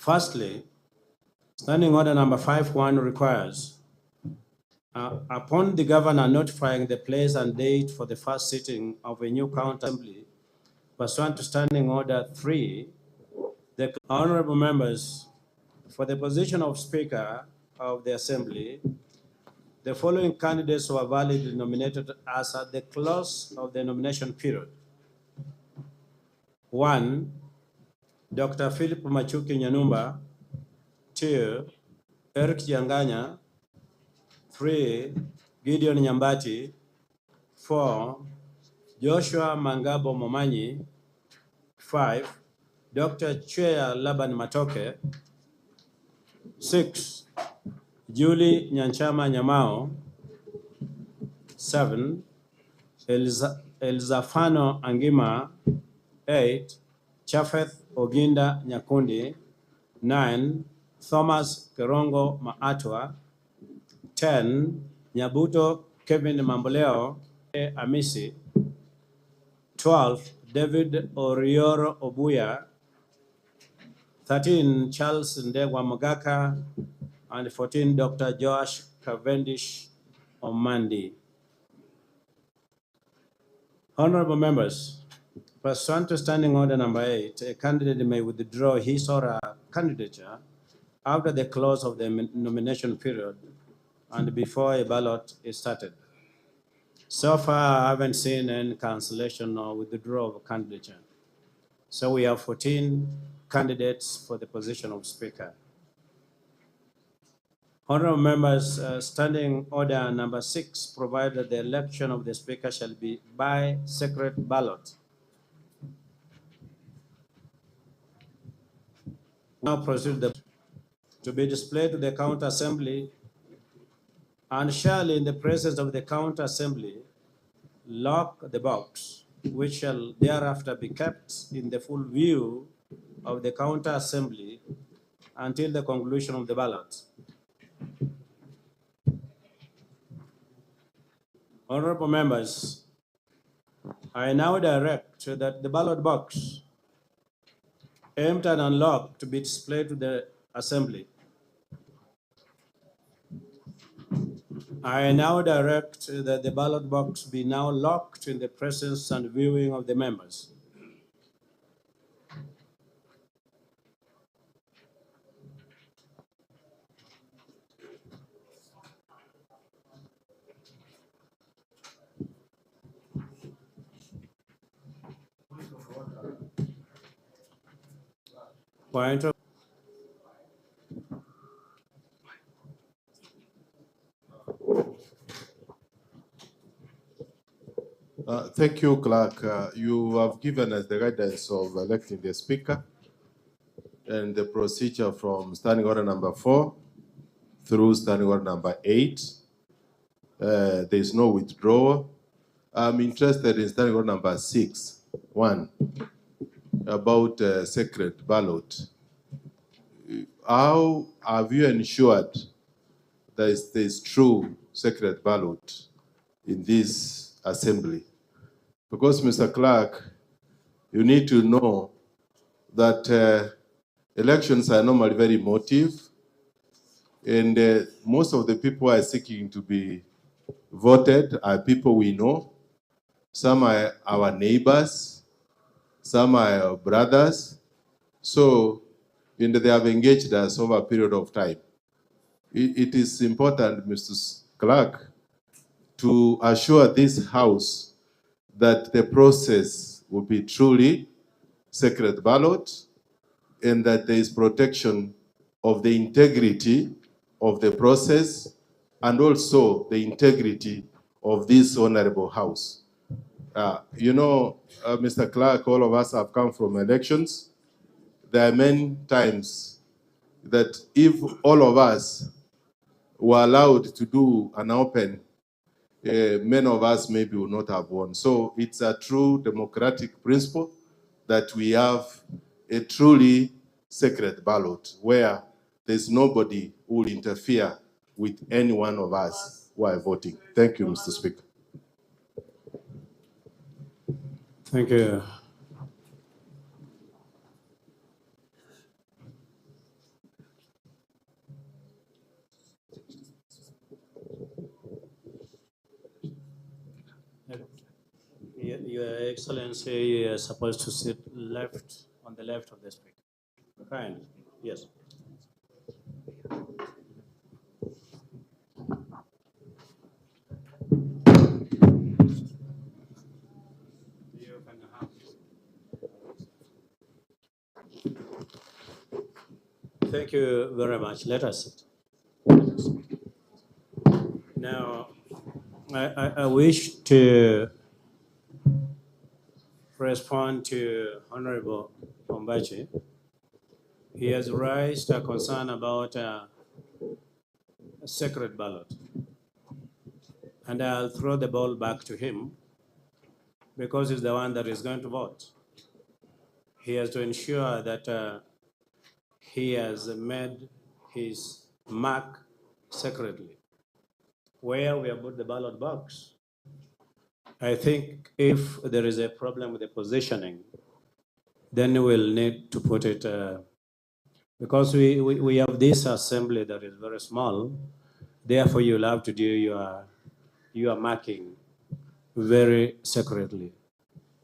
Firstly, Standing Order number 5.1 requires, upon the governor notifying the place and date for the first sitting of a new county assembly, pursuant to Standing Order 3, the honorable members, for the position of Speaker of the Assembly, the following candidates were validly nominated as at the close of the nomination period. 1, Dr. Philip Machuki Nyanumba. 2, Eric Janganya. 3, Gideon Nyambati. 4, Joshua Mangabo Momanyi. 5, Dr. Chwea Laban Matoke. 6, Julie Nyanchama Nyamao. 7, Elzafano Angima. 8, Chafeth Oginda Nyakundi. 9, Thomas Kerongo Maatwa. 10, Nyabuto Kevin Mamboleo Amisi. 12, David Orioro Obuya. 13, Charles Ndegwa Mogaka. And 14, Dr. Josh Cavendish Omandi. Honorable members, pursuant to Standing Order number 8, a candidate may withdraw his or her candidature after the close of the nomination period and before a ballot is started. So far, I haven't seen any cancellation or withdrawal of candidature. So we have 14 candidates for the position of Speaker. Honorable members, Standing Order number 6 provides that the election of the Speaker shall be by secret ballot. Now proceed to be displayed to the County Assembly, and shall, in the presence of the County Assembly, lock the box, which shall thereafter be kept in the full view of the County Assembly until the conclusion of the ballot. Honorable members, I now direct that the ballot box, empty and unlocked, to be displayed to the Assembly. I now direct that the ballot box be now locked in the presence and viewing of the members. Point of Thank you, Clerk. You have given us the guidance of electing the Speaker and the procedure from Standing Order number 4 through Standing Order number 8. There is no withdrawal. I'm interested in Standing Order number 6, 1, about secret ballot. How have you ensured that there is true secret ballot in this assembly? Because, Mr. Clerk, you need to know that elections are normally very emotive, and most of the people who are seeking to be voted are people we know. Some are our neighbors, some are our brothers. So, and they have engaged us over a period of time. It is important, Mr. Clerk, to assure this House that the process will be truly secret ballot and that there is protection of the integrity of the process and also the integrity of this honorable House. Mr. Clerk, all of us have come from elections. There are many times that if all of us were allowed to do an open, many of us maybe would not have won. So it's a true democratic principle that we have a truly secret ballot where there's nobody who will interfere with any one of us who are voting. Thank you, Mr. Speaker. Thank you. Your Excellency, you are supposed to sit on the left of the speaker. Kind. Yes. You can have. Thank you very much. Let us sit. Now, I wish to respond to Honorable Ombachi. He has raised a concern about a secret ballot. And I'll throw the ball back to him because he's the one that is going to vote. He has to ensure that he has made his mark secretly. Where we have put the ballot box, I think if there is a problem with the positioning, then we'll need to put it, because we have this assembly that is very small, therefore you'll have to do your marking very secretly.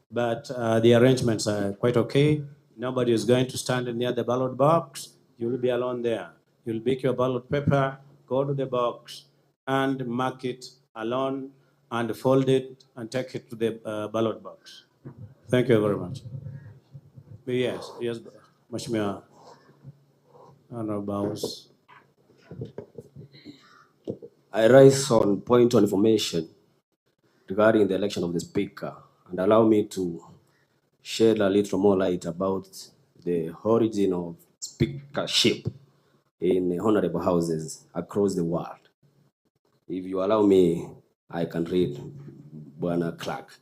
But the arrangements are quite okay. Nobody is going to stand near the ballot box. You'll be alone there. You'll pick your ballot paper, go to the box, and mark it alone, and fold it, and take it to the ballot box. Thank you very much. Yes, Mheshimiwa Honorable. I rise on point of information regarding the election of the speaker, and allow me to shed a little more light about the origin of speakership in honorable houses across the world. If you allow me, I can read Bwana Clark.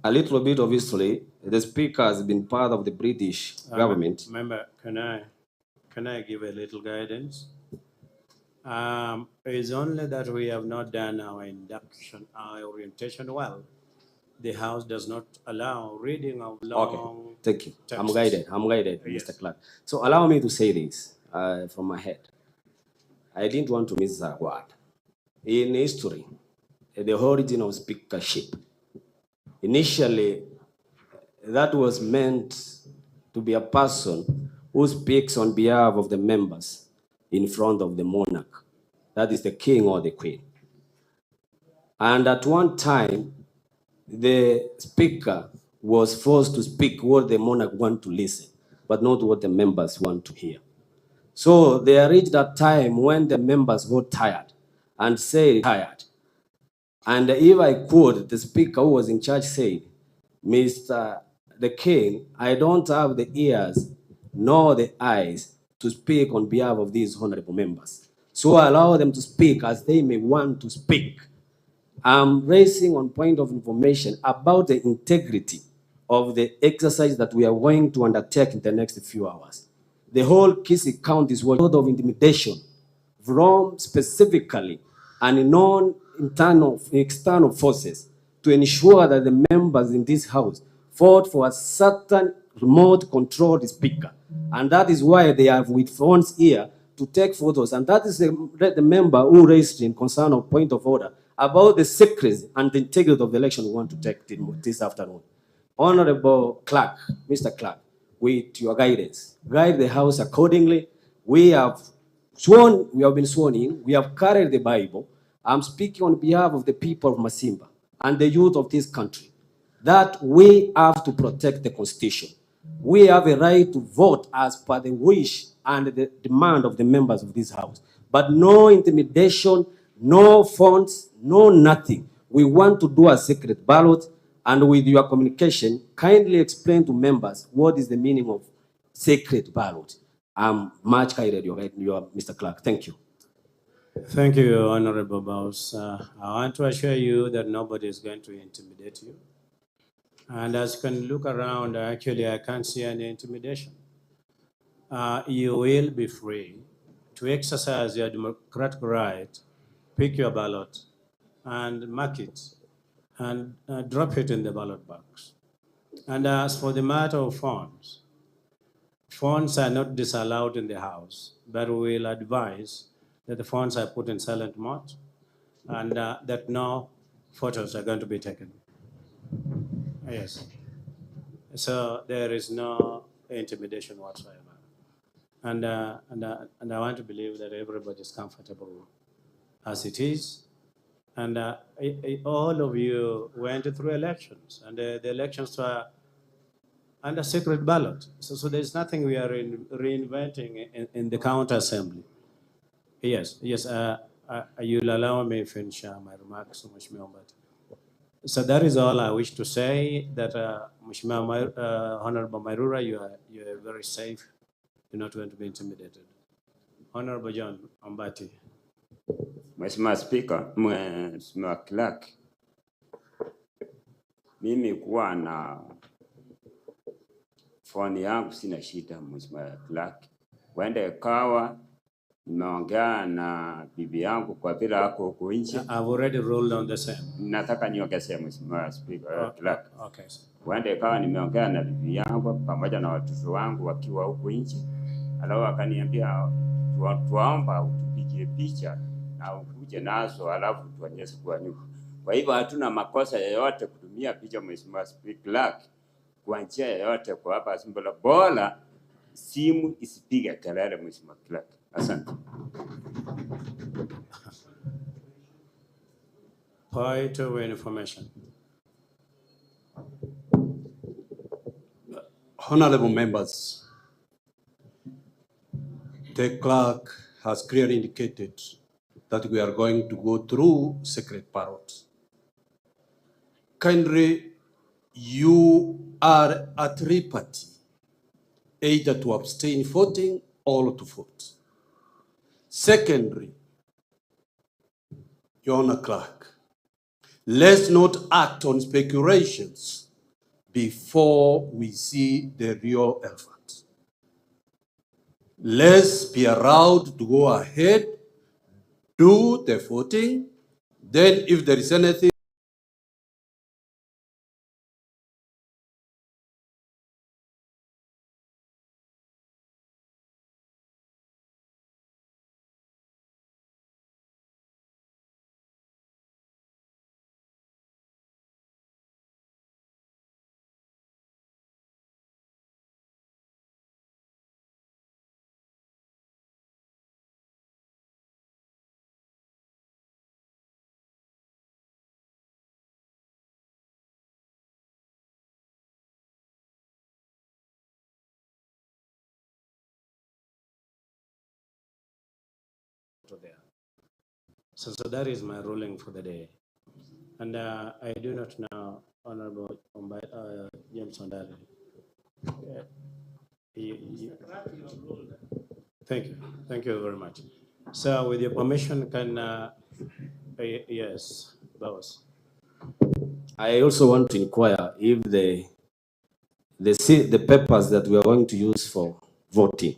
A little bit of history. The speaker has been part of the British government. Member, can I give a little guidance? It's only that we have not done our induction, our orientation well. The House does not allow reading of long. Okay, thank you. Texts. I'm guided, Yes. Mr. Clark. So allow me to say this from my head. I didn't want to miss that word. In history, the origin of speakership, initially, that was meant to be a person who speaks on behalf of the members in front of the monarch. That is the king or the queen. And at one time, the speaker was forced to speak what the monarch want to listen, but not what the members want to hear. So they reached a time when the members got tired and said, tired. And if I quote, the speaker who was in charge said, Mr. the King, I don't have the ears nor the eyes to speak on behalf of these honorable members. So I allow them to speak as they may want to speak. I'm raising on point of information about the integrity of the exercise that we are going to undertake in the next few hours. The whole Kisii County is a lot of intimidation from specifically and non-internal, external forces to ensure that the members in this house fought for a certain remote controlled speaker. And that is why they have with phones here to take photos. And that is the member who raised in concern of point of order about the secrecy and the integrity of the election we want to take this afternoon. Honorable Clark, Mr. Clark, with your guidance, guide the House accordingly. We have been sworn in, we have carried the Bible. I'm speaking on behalf of the people of Masimba and the youth of this country, that we have to protect the Constitution. We have a right to vote as per the wish and the demand of the members of this House. But no intimidation, no phones, no nothing. We want to do a secret ballot, and with your communication, kindly explain to members what is the meaning of secret ballot. I'm much guided, your Mr. Clark. Thank you. Thank you, Honorable Boss. I want to assure you that nobody is going to intimidate you. And as you can look around, actually, I can't see any intimidation. You will be free to exercise your democratic right, pick your ballot, and mark it, and drop it in the ballot box. And as for the matter of phones, phones are not disallowed in the House, but we will advise that the phones are put in silent mode and that no photos are going to be taken. Yes. So there is no intimidation whatsoever. And I want to believe that everybody is comfortable as it is. And all of you went through elections, and the elections were under secret ballot. So there's nothing we are reinventing in the counter assembly. Yes, yes. You'll allow me to finish my remarks, Mheshimiwa Mbati. So that is all I wish to say. That Mheshimiwa Honorable Mairura, you are very safe. You're not going to be intimidated. Honorable John Mbati. Mheshimiwa Speaker, Mheshimiwa Clerk, mimi kuwa na phone yangu sina shida, Mheshimiwa Clerk. Wende kawa nimeongea na bibi yangu kwa vile ako huko nje. I've already ruled on the same. Nataka niongezee Mheshimiwa Speaker, Clerk. Okay. Wende kawa nimeongea na bibi yangu pamoja na watoto wangu wakiwa huko nje. Alafu akaniambia tuomba utupigie picha na ukuje nazo alafu tuonyeshe kwa nyuma. Kwa hivyo hatuna makosa yoyote kutumia picha, Mheshimiwa Speaker, kwa njia yoyote kwa hapa Simbola. Bora simu isipige kelele, Mheshimiwa Clerk. Asante. Point of information. Honorable members, the clerk has clearly indicated that we are going to go through secret ballots. Kindly, you are at liberty either to abstain voting or to vote. Secondly, Your Honor Clerk, let's not act on speculations before we see the real elephant. Let's be allowed to go ahead, do the voting, then if there is anything there. So that is my ruling for the day. And I do not know, Honorable James Ondale. Thank you very much. So with your permission, can, yes, boss. I also want to inquire if the papers that we are going to use for voting,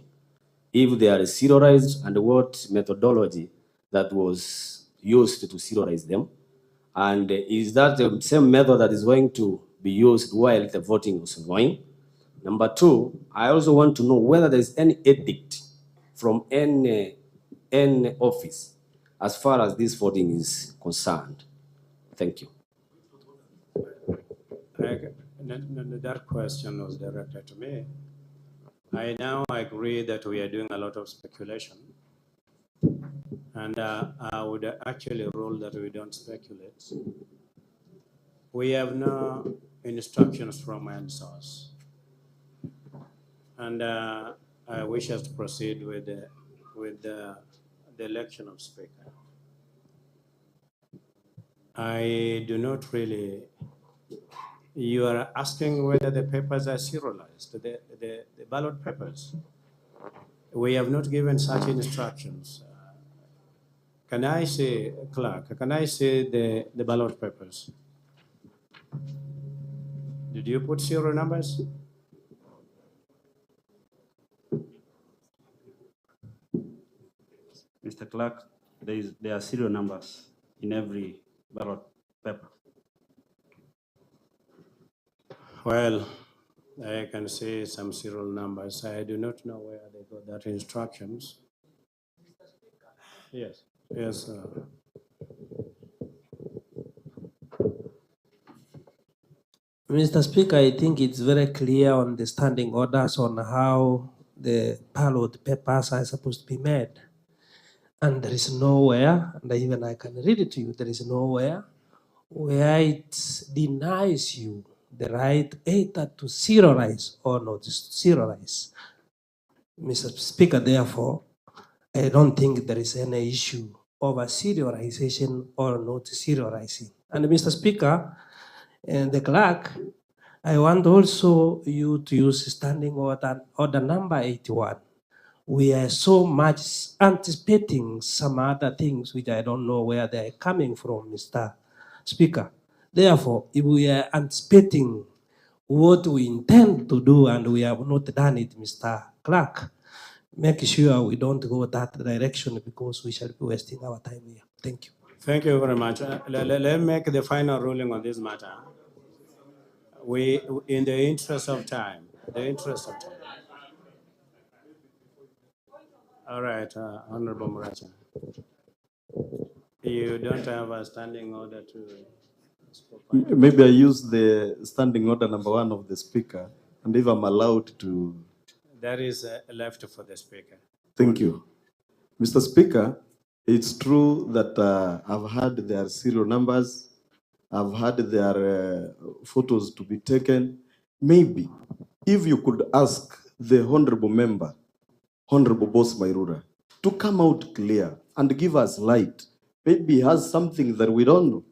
if they are serialized and what methodology that was used to serialize them. And is that the same method that is going to be used while the voting is going? Number two, I also want to know whether there is any edict from any office as far as this voting is concerned. Thank you. That question was directed to me. I now agree that we are doing a lot of speculation. And I would actually rule that we don't speculate. We have no instructions from any source. And I wish us to proceed with the election of Speaker. I do not really. You are asking whether the papers are serialized, the ballot papers. We have not given such instructions. Can I say, Clerk, can I say the ballot papers? Did you put serial numbers? Mr. Clerk, there are serial numbers in every ballot paper. Well, I can see some serial numbers. I do not know where they got that instructions. Yes. Yes. Mr. Speaker, I think it's very clear on the standing orders on how the ballot papers are supposed to be made. And there is nowhere, and even I can read it to you, there is nowhere where it denies you the right either to serialize or not to serialize. Mr. Speaker, therefore, I don't think there is any issue over serialization or not serializing. And Mr. Speaker, and the clerk, I want also you to use standing order number 81. We are so much anticipating some other things which I don't know where they are coming from, Mr. Speaker. Therefore, if we are anticipating what we intend to do and we have not done it, Mr. Clerk, make sure we don't go that direction because we shall be wasting our time here. Thank you. Thank you very much. Let me make the final ruling on this matter. We, in the interest of time, All right, Honorable Muracha. You don't have a standing order to speak. Maybe I use the standing order number 1 of the speaker, and if I'm allowed to. That is left for the speaker. Thank you. Mr. Speaker, it's true that I've had their serial numbers, I've had their photos to be taken. Maybe if you could ask the honorable member, Honorable Boss Mairura, to come out clear and give us light. Maybe he has something that we don't know.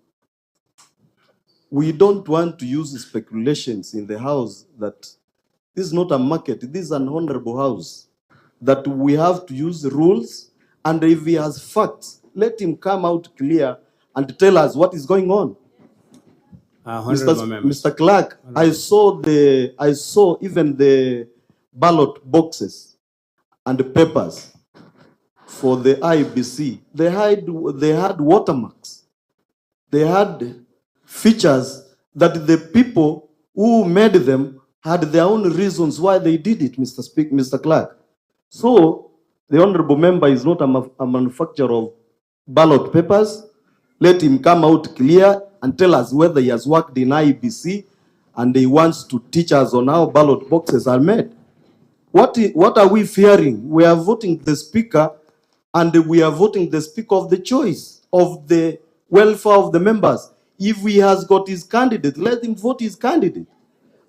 We don't want to use speculations in the house that this is not a market, this is an honorable house, that we have to use the rules, and if he has facts, let him come out clear and tell us what is going on. Mr. Clark, I saw even the ballot boxes and the papers for the IBC. They had watermarks. They had features that the people who made them had their own reasons why they did it, Mr. Clark. So the honorable member is not a manufacturer of ballot papers. Let him come out clear and tell us whether he has worked in IBC and he wants to teach us on how ballot boxes are made. What are we fearing? We are voting the speaker, and we are voting the speaker of the choice of the welfare of the members. If he has got his candidate, let him vote his candidate.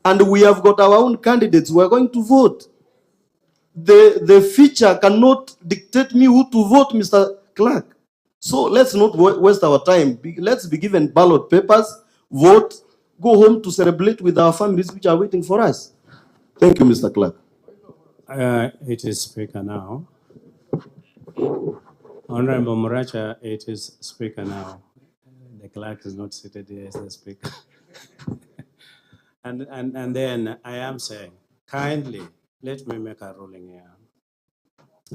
And we have got our own candidates. We are going to vote. The feature cannot dictate me who to vote, Mr. Clark. So let's not waste our time. Let's be given ballot papers, vote, go home to celebrate with our families which are waiting for us. Thank you, Mr. Clark. It is speaker now. Honorable Muracha, it is speaker now. The clerk is not seated here as the speaker. and then I am saying, kindly, let me make a ruling here.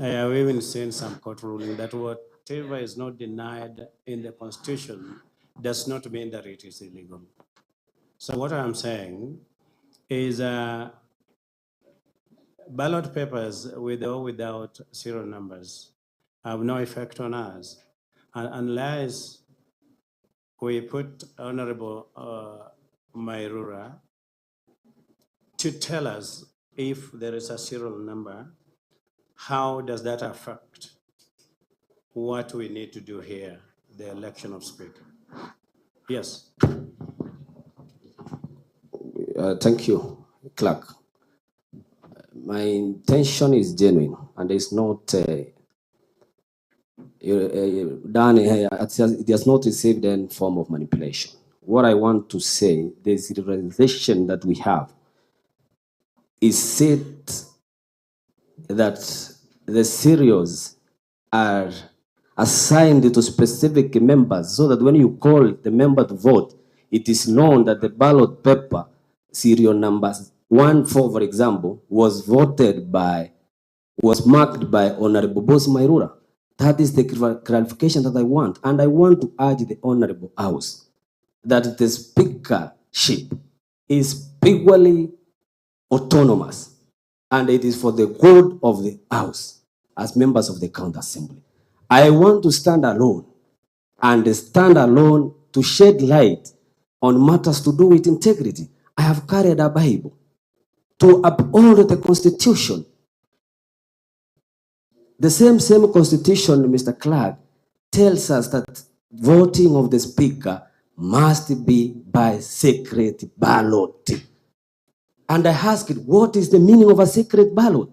I have even seen some court ruling that whatever is not denied in the Constitution does not mean that it is illegal. So what I'm saying is ballot papers with or without serial numbers have no effect on us unless we put Honorable Mairura to tell us if there is a serial number. How does that affect what we need to do here, the election of speaker? Yes. Thank you, Clerk. My intention is genuine, and it's not done. It has not received any form of manipulation. What I want to say, the civilization that we have is said that the serials are assigned to specific members, so that when you call the member to vote, it is known that the ballot paper serial numbers 1-4, for example, was marked by Honorable Boss Mairura. That is the clarification that I want. And I want to urge the Honorable House that the speakership is purely autonomous, and it is for the good of the House as members of the County Assembly. I want to stand alone to shed light on matters to do with integrity. I have carried a Bible to uphold the Constitution. The same Constitution, Mr. Clark, tells us that voting of the Speaker must be by secret ballot. And I asked, what is the meaning of a secret ballot?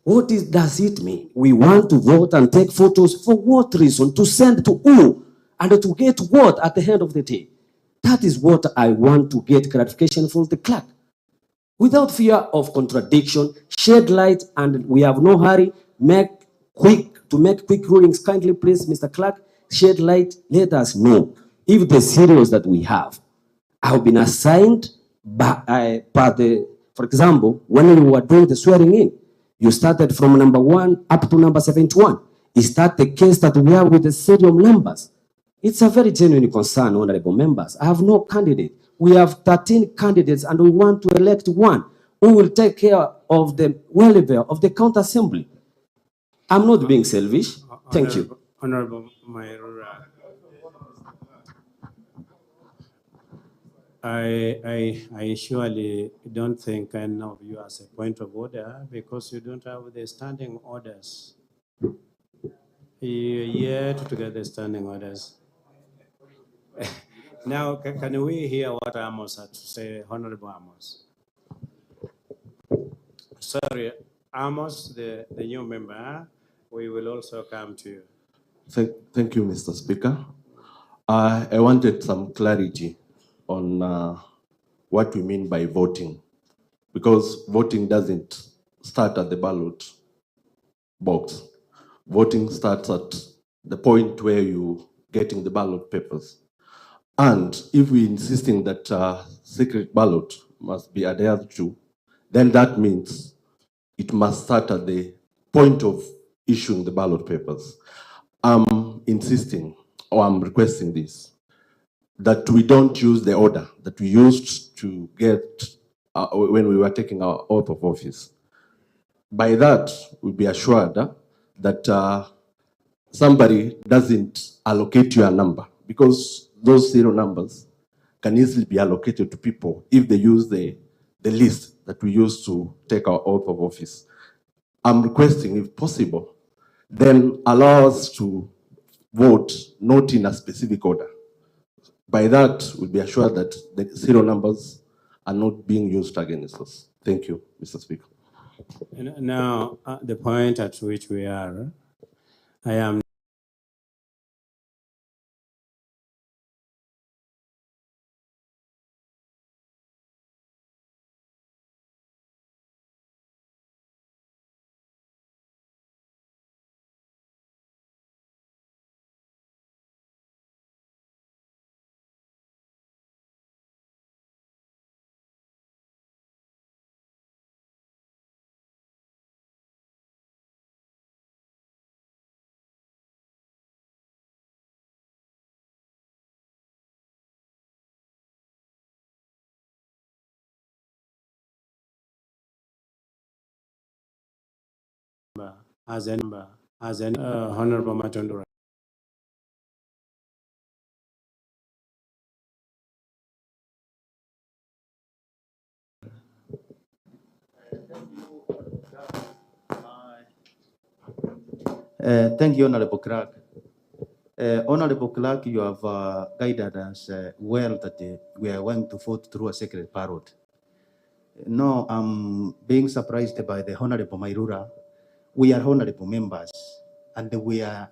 What does it mean? We want to vote and take photos for what reason? To send to who? And to get what at the end of the day? That is what I want to get clarification from the clerk. Without fear of contradiction, shed light, and we have no hurry. Make quick rulings. Kindly, please, Mr. Clerk, shed light. Let us know if the serials that we have been assigned for example, when we were doing the swearing in, you started from number 1 up to number 71. Is that the case that we have with the serial numbers? It's a very genuine concern, honorable members. I have no candidate. We have 13 candidates and we want to elect one who will take care of the welfare of the county assembly. I'm not being selfish. Thank you. Honorable Mayorura, I surely don't think any of you as a point of order because you don't have the standing orders. You're yet to get the standing orders. Now, can we hear what Amos had to say, Honorable Amos? Sorry, Amos, the new member, we will also come to you. Thank you, Mr. Speaker. I wanted some clarity on what we mean by voting, because voting doesn't start at the ballot box. Voting starts at the point where you're getting the ballot papers. And if we're insisting that secret ballot must be adhered to, then that means it must start at the point of issuing the ballot papers. I'm insisting, or I'm requesting this, that we don't use the order that we used to get when we were taking our oath of office. By that, we'll be assured that somebody doesn't allocate you a number, because those serial numbers can easily be allocated to people if they use the list that we use to take our oath of office. I'm requesting, if possible, then allow us to vote not in a specific order. By that, we'll be assured that the serial numbers are not being used against us. Thank you, Mr. Speaker. Now, the point at which we are, I am as an Honorable Matondura. Thank you, Honorable Clerk. Honorable Clerk, you have guided us well that we are going to vote through a secret ballot. No, I'm being surprised by the Honorable Mairura. We are honorable members, and we are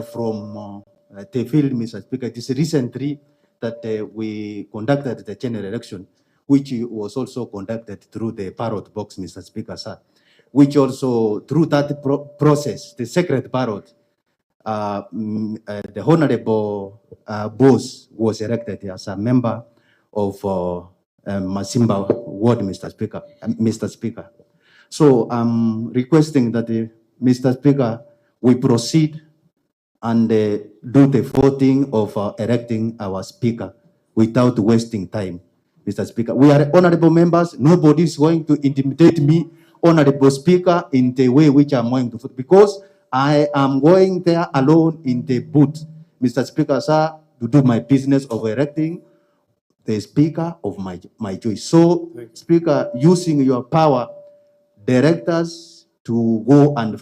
from the field, Mr. Speaker. It is recently that we conducted the general election, which was also conducted through the ballot box, Mr. Speaker, sir. Which also, through that process, the secret ballot, the Honorable Boss was elected as a member of Masimba Ward, Mr. Speaker. So I'm requesting that, Mr. Speaker, we proceed and do the voting of electing our Speaker without wasting time, Mr. Speaker. We are honorable members. Nobody is going to intimidate me, Honorable Speaker, in the way which I'm going to vote, because I am going there alone in the booth, Mr. Speaker, sir, to do my business of electing the speaker of my choice. So, Speaker, using your power, direct us to go and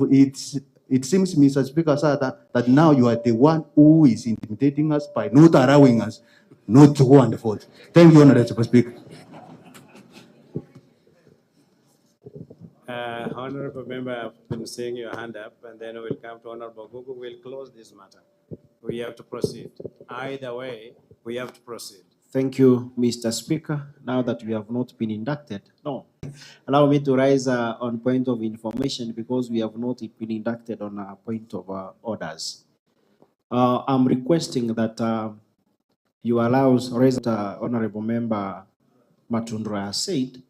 it seems, Mr. Speaker, sir, that now you are the one who is intimidating us by not allowing us not to go and vote. Thank you, Honorable Speaker. Honorable member, I've been seeing your hand up, and then we'll come to Honorable Gugu. We'll close this matter. We have to proceed. Either way, we have to proceed. Thank you, Mr. Speaker. Now that we have not been inducted, no. Allow me to rise on point of information because we have not been inducted on a point of orders. I'm requesting that you allow Honorable Member Matundra has said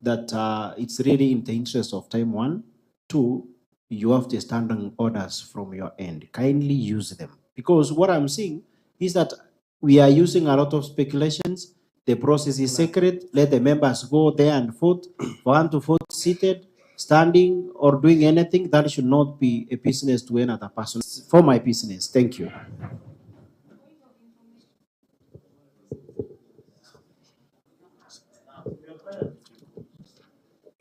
that it's really in the interest of time, 1. 2, you have the standing orders from your end. Kindly use them. Because what I'm seeing is that we are using a lot of speculations. The process is sacred. Let the members go there and vote. For one to vote seated, standing, or doing anything, that should not be a business to another person. For my business. Thank you.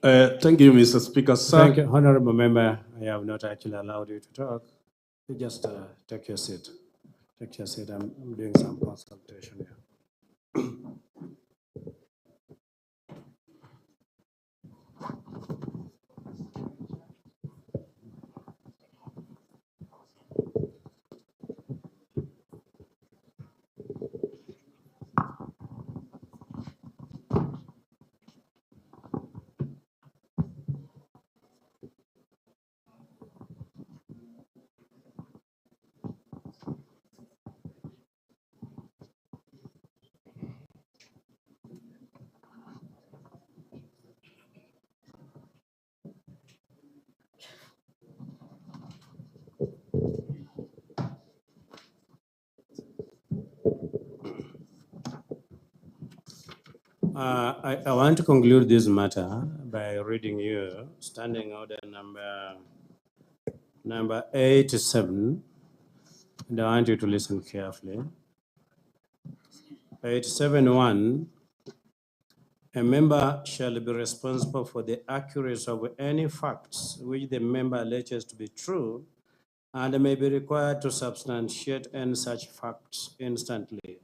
Thank you, Mr. Speaker. Sir. Thank you, Honorable Member. I have not actually allowed you to talk. You just take your seat. Take your seat. I'm doing some consultation here. I want to conclude this matter by reading you standing order number 87. And I want you to listen carefully. 87.1, a member shall be responsible for the accuracy of any facts which the member alleges to be true and may be required to substantiate any such facts instantly.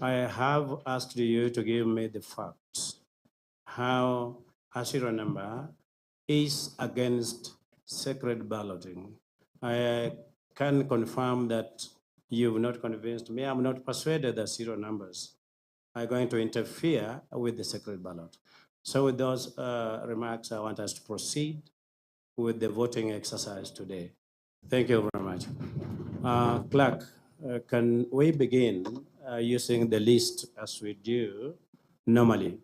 I have asked you to give me the facts, how a serial number is against secret balloting. I can confirm that you've not convinced me. I'm not persuaded that serial numbers are going to interfere with the secret ballot. So with those remarks, I want us to proceed with the voting exercise today. Thank you very much. Clerk, can we begin using the list as we do normally?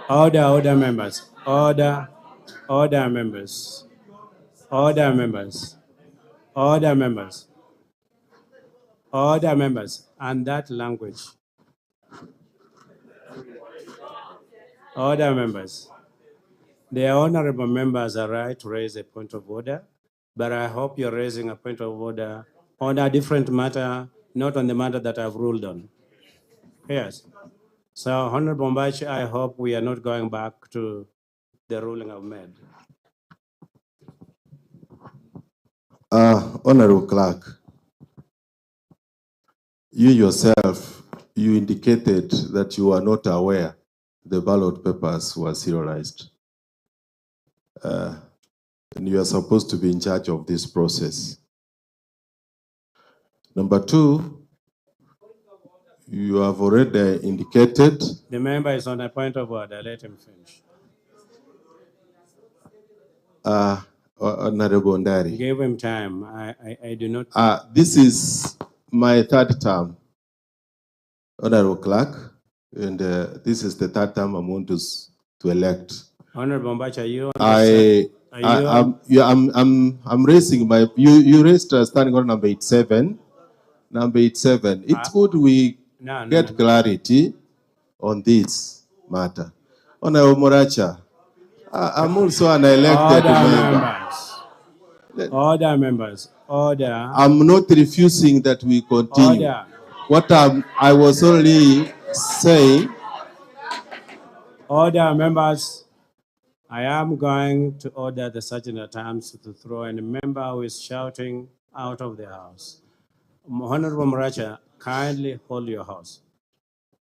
Order members. Order members. Order members. Order members. Order members. And that language. Order members. The honorable members are right to raise a point of order, but I hope you're raising a point of order on a different matter, not on the matter that I've ruled on. Yes. So, Honorable Mbachi, I hope we are not going back to the ruling I've made. Honorable Clerk, you yourself, you indicated that you are not aware the ballot papers were serialized. And you are supposed to be in charge of this process. Number 2, you have already indicated. The member is on a point of order. Let him finish. Honorable Ndari. Give him time. I do not. This is my 3rd term, Honorable Clerk, and this is the 3rd term I'm going to elect. Honorable Mbachi, are you? I'm raising my. You raised standing order number 87. Number 87. It's good we get clarity on this matter. Honorable Moracha, I'm also an elected member. Order, members. Order. I'm not refusing that we continue. Order. What I was only saying. Order, members. I am going to order the sergeant at arms to throw any member who is shouting out of the house. Honorable Moracha, kindly hold your horse.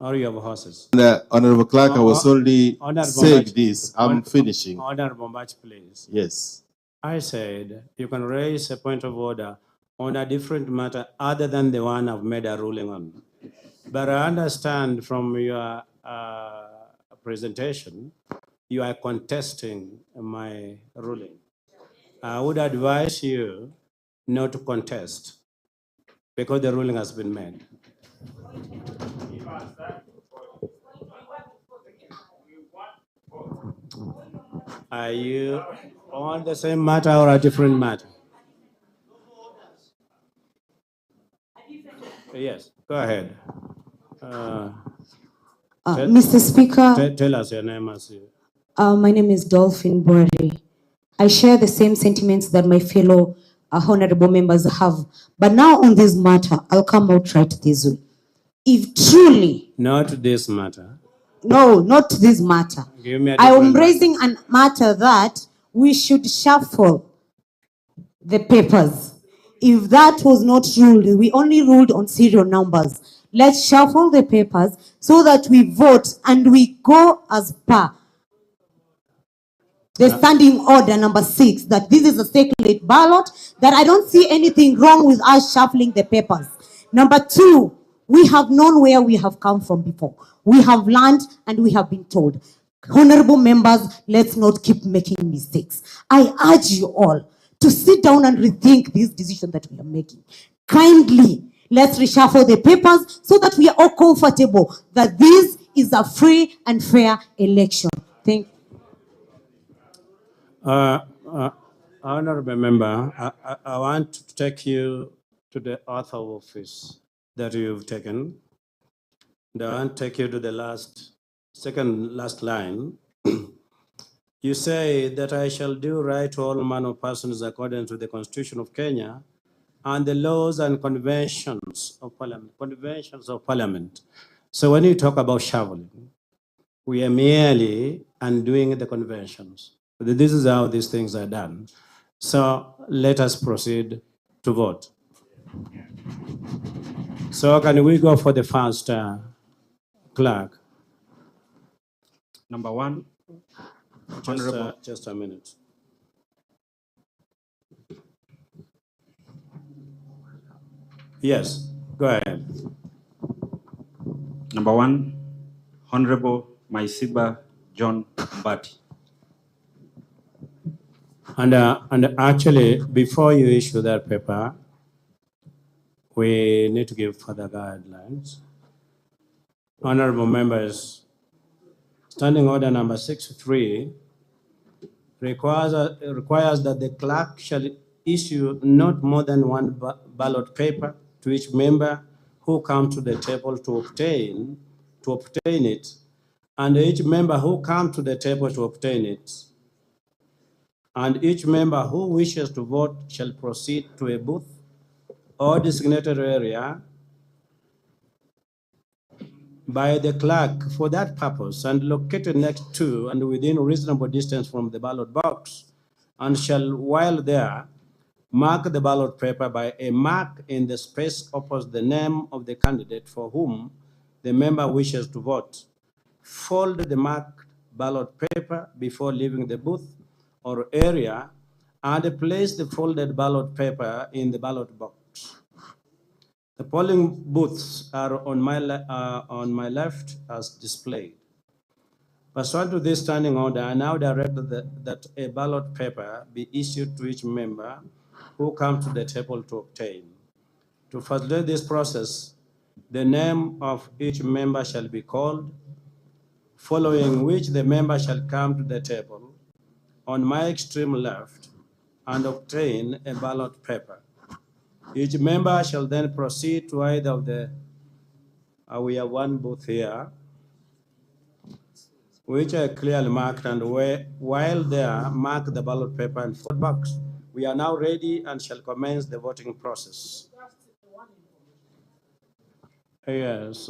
Or you have horses. Honorable Clerk, I was only saying this. I'm finishing. Honorable Mbach, please. Yes. I said you can raise a point of order on a different matter other than the one I've made a ruling on. But I understand from your presentation, you are contesting my ruling. I would advise you not to contest because the ruling has been made. Are you on the same matter or a different matter? Yes, go ahead. Mr. Speaker, Tell us your name as you. my name is Dolphin Bordy. I share the same sentiments that my fellow honorable members have. But now on this matter, I'll come out right this way. If truly... Not this matter. No, not this matter. Give me a I am different raising a matter that we should shuffle the papers. If that was not ruled, we only ruled on serial numbers. Let's shuffle the papers so that we vote and we go as per the standing order number 6, that this is a secret ballot, that I don't see anything wrong with us shuffling the papers. Number 2, we have known where we have come from before. We have learned and we have been told. Honorable members, let's not keep making mistakes. I urge you all to sit down and rethink this decision that we are making. Kindly, let's reshuffle the papers so that we are all comfortable that this is a free and fair election. Thank you. Honorable member, I want to take you to the author office that you've taken. And I want to take you to the second last line. You say that I shall do right to all manner of persons according to the Constitution of Kenya and the laws and conventions of Parliament. So when you talk about shoveling, we are merely undoing the conventions. This is how these things are done. So let us proceed to vote. So can we go for the first clerk? Number 1, Honorable. Just a minute. Yes, go ahead. Number 1, Honorable Maisiba John Mbati. And actually, before you issue that paper, we need to give further guidelines. Honorable members, Standing Order number 63 requires that the clerk shall issue not more than one ballot paper to each member who comes to the table to obtain it, and each member who comes to the table to obtain it, and each member who wishes to vote shall proceed to a booth or designated area by the clerk for that purpose and located next to and within reasonable distance from the ballot box, and shall, while there, mark the ballot paper by a mark in the space opposite the name of the candidate for whom the member wishes to vote. Fold the marked ballot paper before leaving the booth or area and place the folded ballot paper in the ballot box. The polling booths are on my left as displayed. Pursuant to this standing order, I now direct that a ballot paper be issued to each member who comes to the table to obtain. To facilitate this process, the name of each member shall be called, following which the member shall come to the table on my extreme left and obtain a ballot paper. Each member shall then proceed to either of the, we have one booth here. which are clearly marked, and while there, mark the ballot paper and vote box. We are now ready and shall commence the voting process. Yes.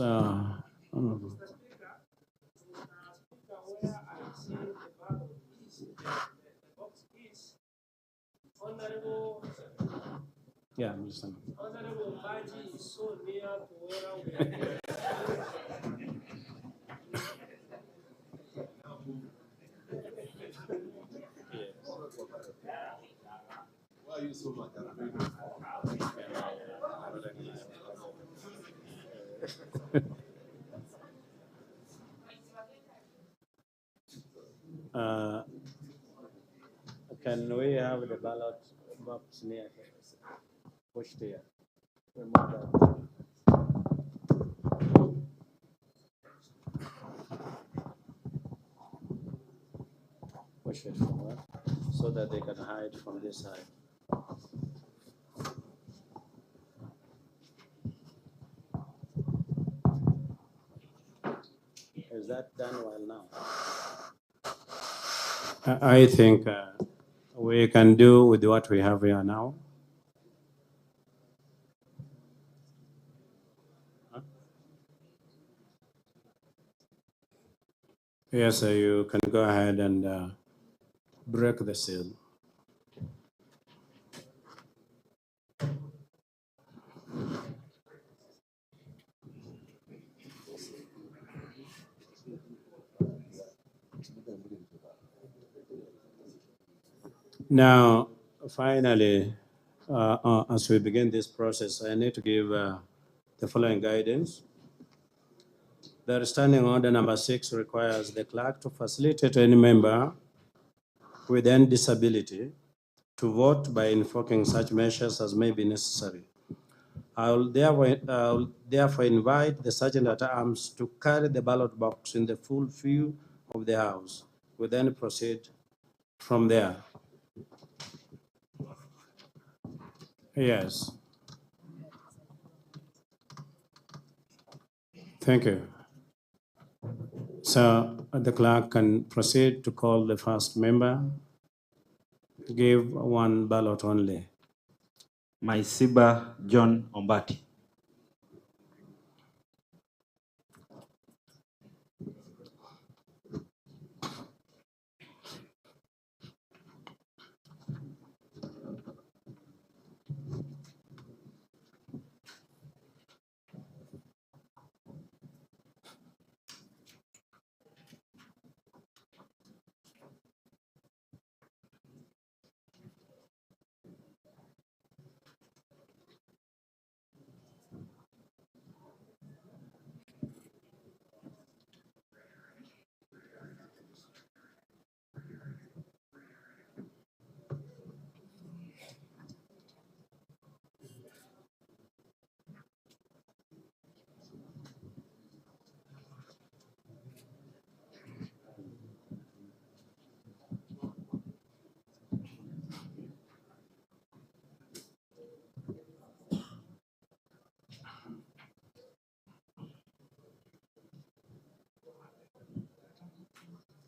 Yeah, I'm listening. Honorable Baji is so near to where we are. Why are you so much afraid? Can we have the ballot box near here? Push there. Remove that. Push it forward so that they can hide from this side. Is that done well now? I think we can do with what we have here now. Huh? Yes, you can go ahead and break the seal. Now, finally, as we begin this process, I need to give the following guidance. The standing order number 6 requires the clerk to facilitate any member with any disability to vote by invoking such measures as may be necessary. I will therefore invite the Sergeant at Arms to carry the ballot box in the full view of the House. We then proceed from there. Yes. Thank you. So the clerk can proceed to call the first member. Give one ballot only. Maisiba John Ombati.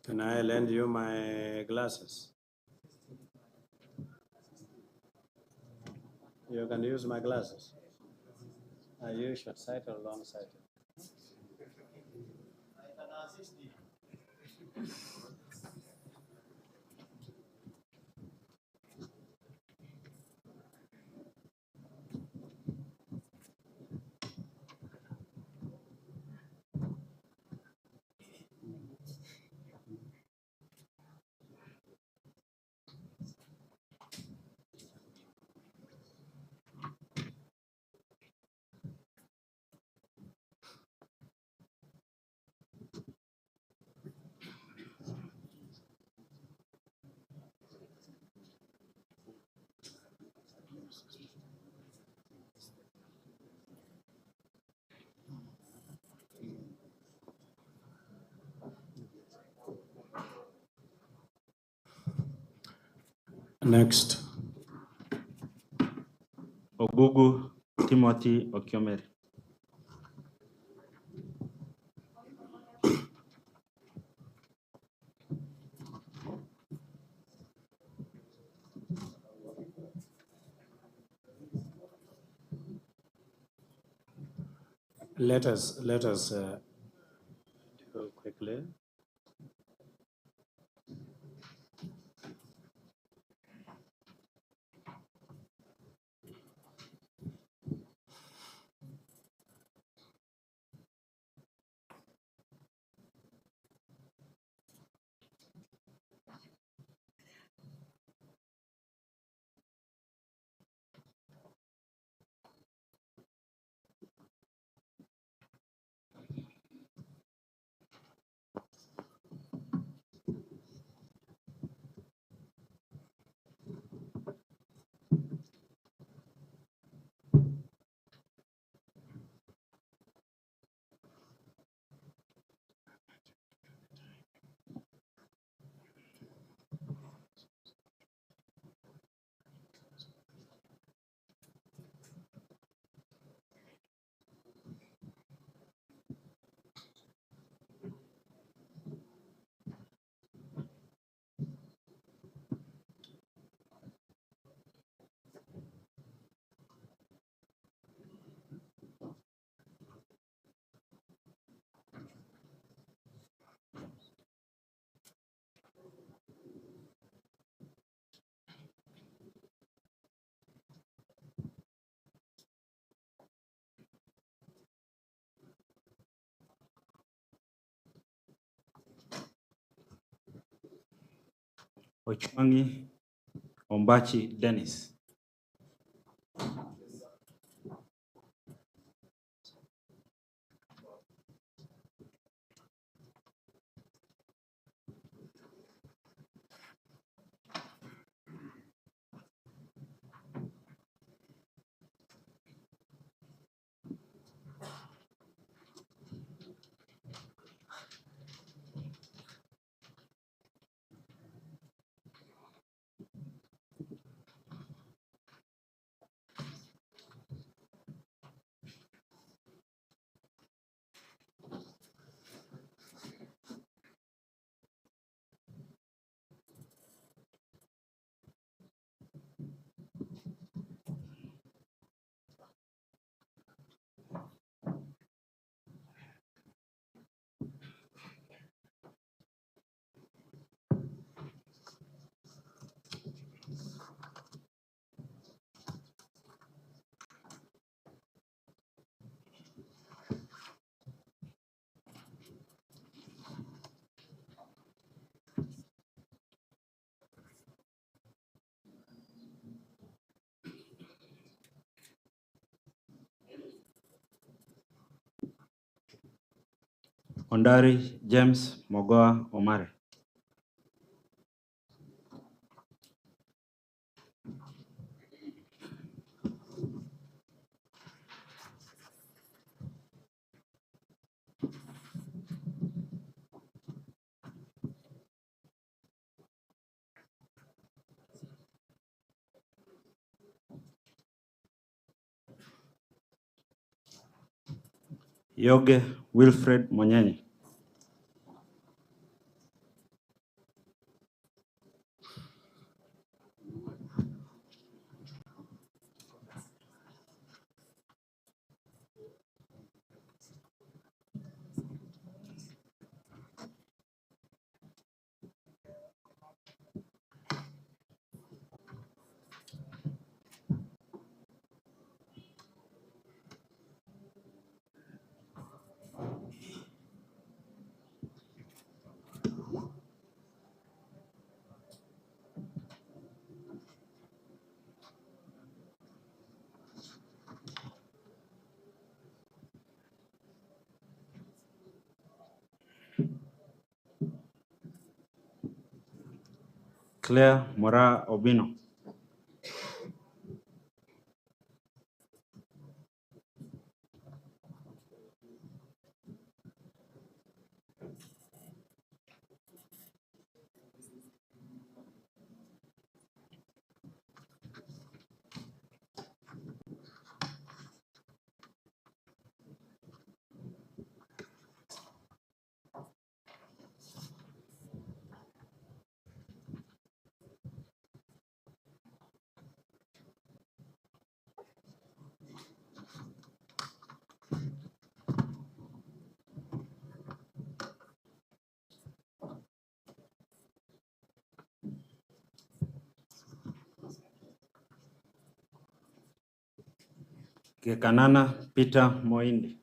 Can I lend you my glasses? You can use my glasses. Are you short-sighted or long-sighted? I can assist you. Next. Ogugu Timothy Okiomeri. Let us do quickly. Ochwangi Ombachi Dennis. Ondari James Mogoa Omare. Yoge Wilfred Monyenyi. Claire Mora Obino. Kekanana Peter Moindi.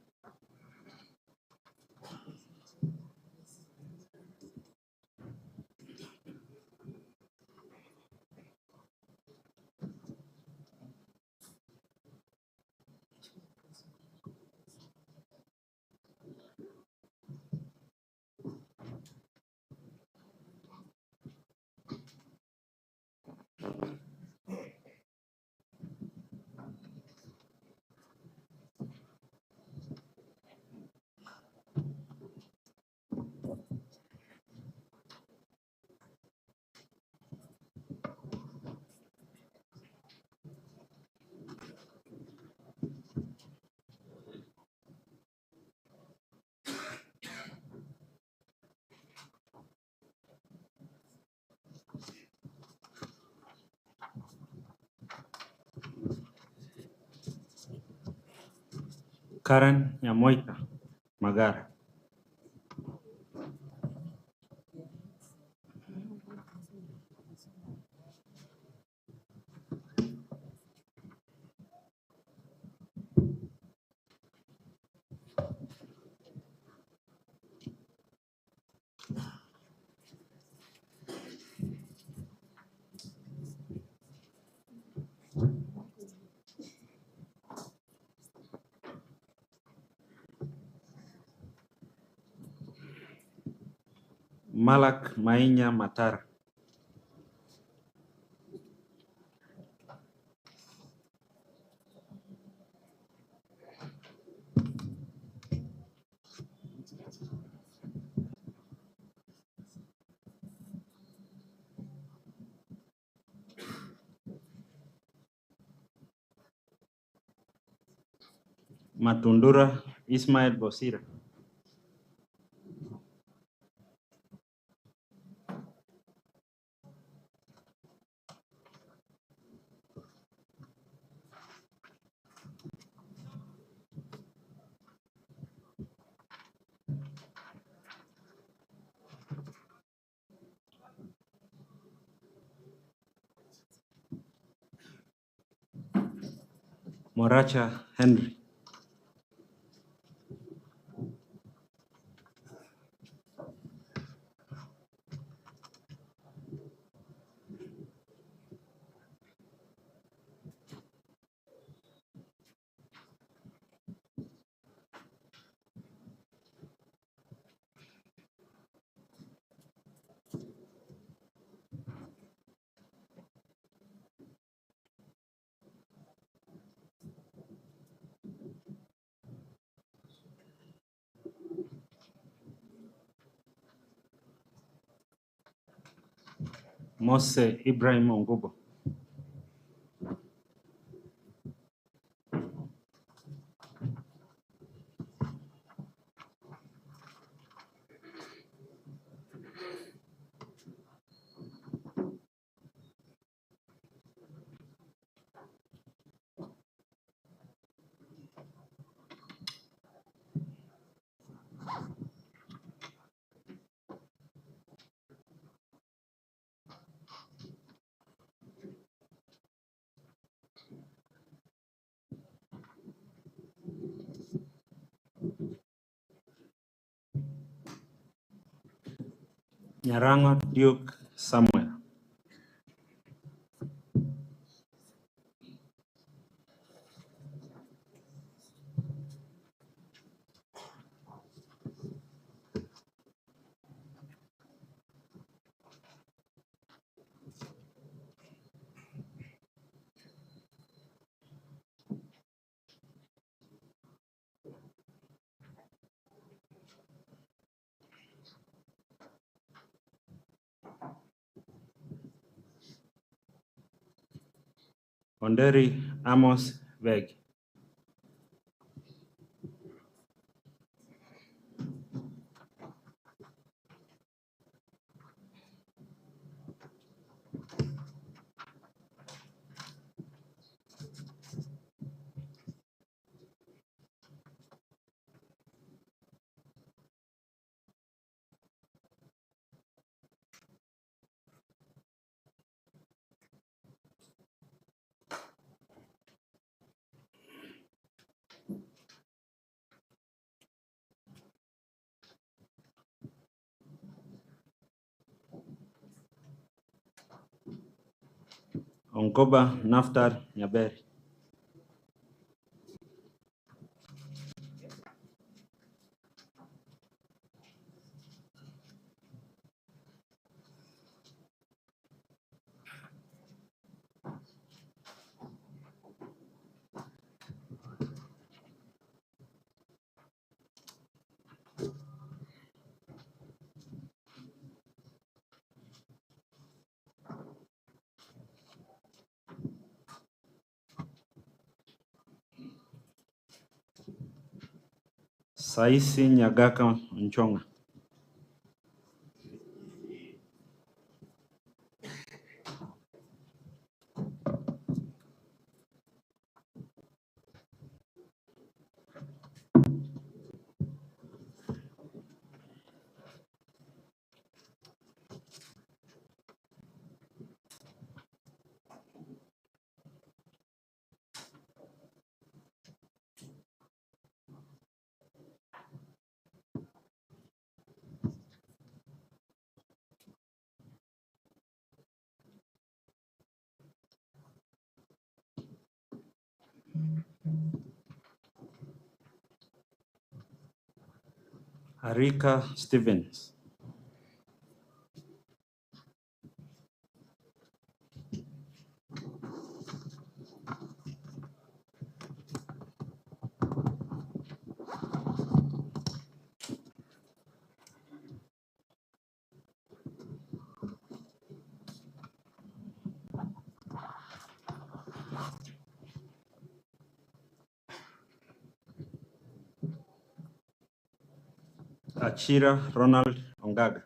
Karen Nyamoita Magara. Malak Mainya Matara. Matundura Ismail Bosira. Moracha Henry. Mose Ibrahim Ongubo. Nyarango Duke Samuel. Onderi Amos Veg. Onkoba Naftar Nyaberi. Saisi Nyagaka Nchonga. Harika Stevens. Achira Ronald Ongaga.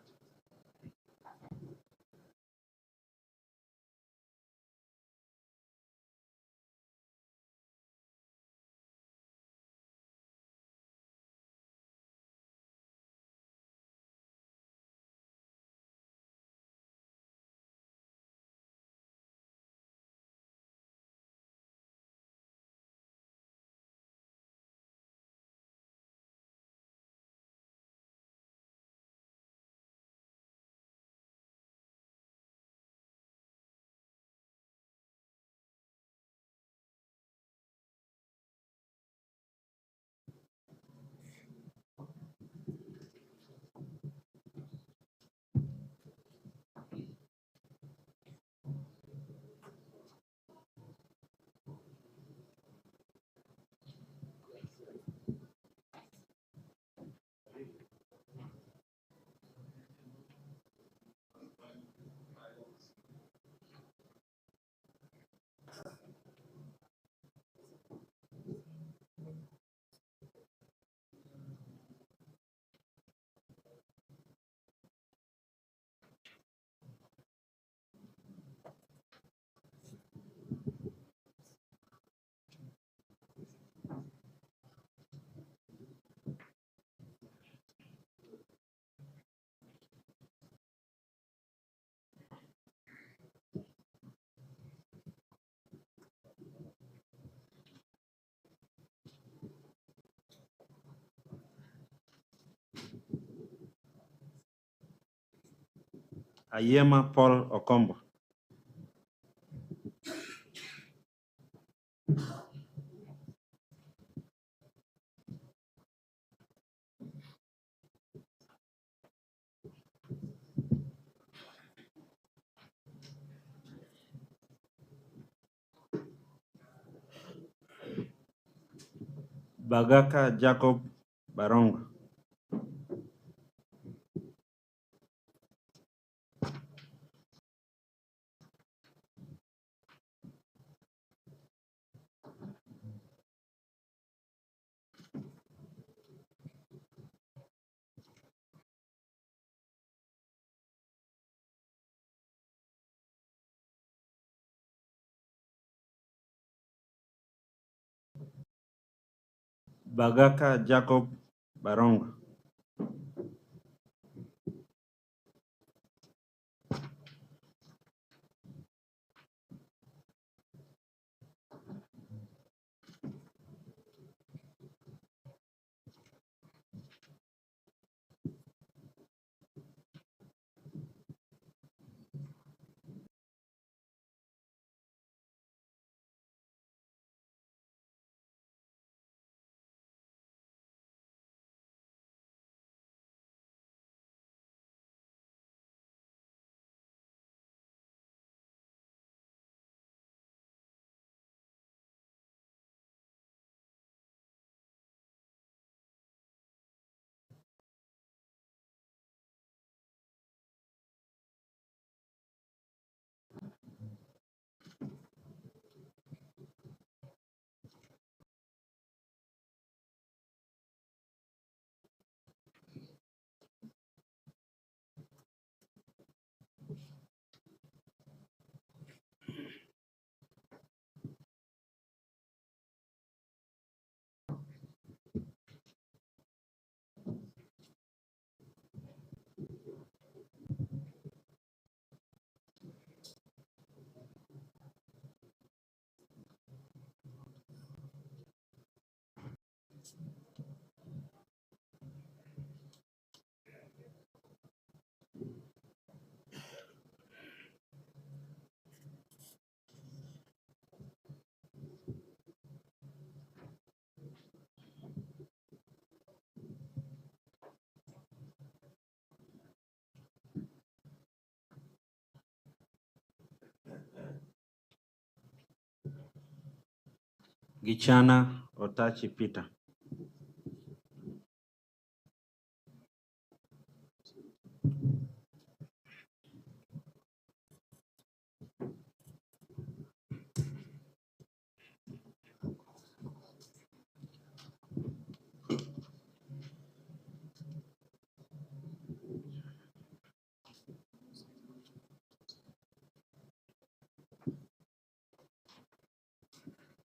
Ayema Paul Okombo. Bagaka Jacob Barongo. Bagaka Jacob Barongo. Gichana Otachi Peter.